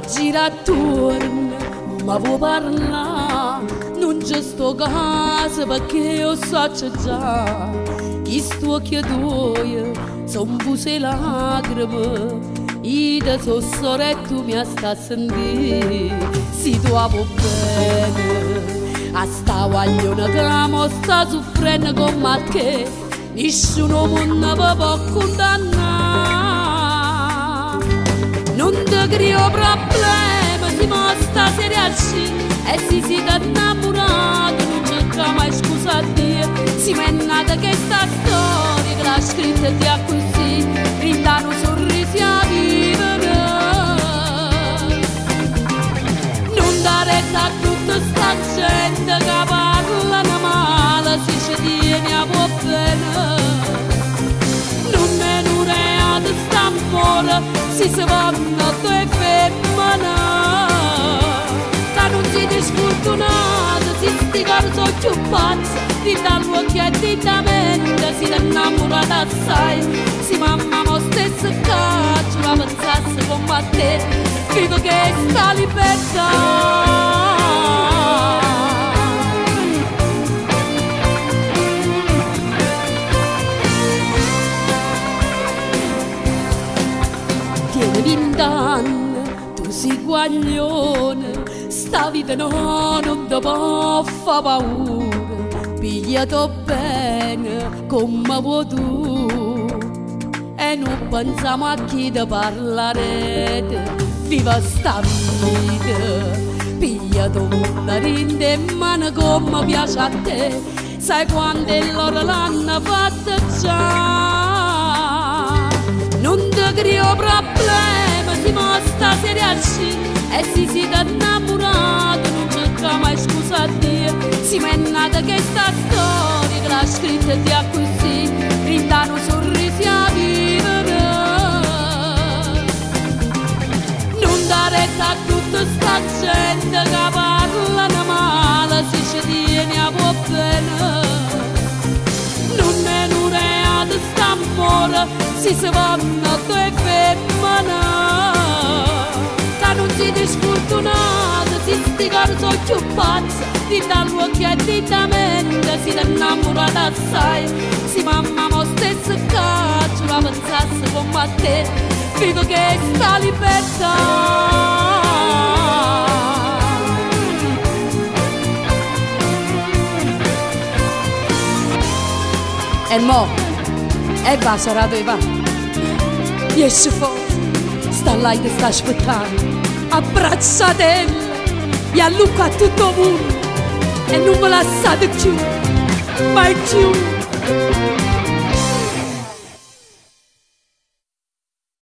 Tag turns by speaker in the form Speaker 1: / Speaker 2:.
Speaker 1: gira attorno, ma vuoi parlare? Non c'è sto caso perché io so già che sto occhio tuo son buse lacrime, io so sorella tu mi sta a sentire, si trovo bene, a sta guagliona che mo sta soffrendo come te, nessuno mondo mi può condannare, non ti creo problema, si mostra seria e si siete innamorato, non cerca mai scusa a Dio, si m'è nata questa storia che l'ha scritta e ti ha così, brindano sorrisi a vivere. Non dare retta a tutta sta gente che parlano male, si ci tiene a buon bene. Non è un reato st'amore, si vanno due femmine. Non siete sfortunati, si sti cari sono più pazzi, di dall'occhio e di da mente, si innamorata assai, si mamma mo stesso caccio, la pensasse come te, vivo che sta libertà. Tieni 20 anni, tu sei guaglione, sta vita no, non ti può fare paura, pigliato bene come vuoi tu, e non pensiamo a chi ti parlerete, viva sta vita, pigliato una rinde in mano come piace a te, sai quante loro l'hanno fatta già, non ti creo problema, si mostra seriaci, e si siete innamorato, non cerca mai scusa a Dio, si m'è nata questa storia che l'ha scritta e ti ha così, brindano sorrisi a vivere. Non dare retta a tutta sta gente che parlano male, si ci tiene a buon bene. Non è un reato st'amore, si vanno due femmine. Non siete sfortunati, si sti cari sono più pazzi, di dall'occhio e di da mente, si innamorata assai, si mamma mo stesso caccio, la pensasse come te, vivo che sta libertà. E mo, e va sarà dove va, esce fuori, sta là che sta aspettando, abbracciatela e a Luca a tutto mondo e non vi lasciate più, mai più.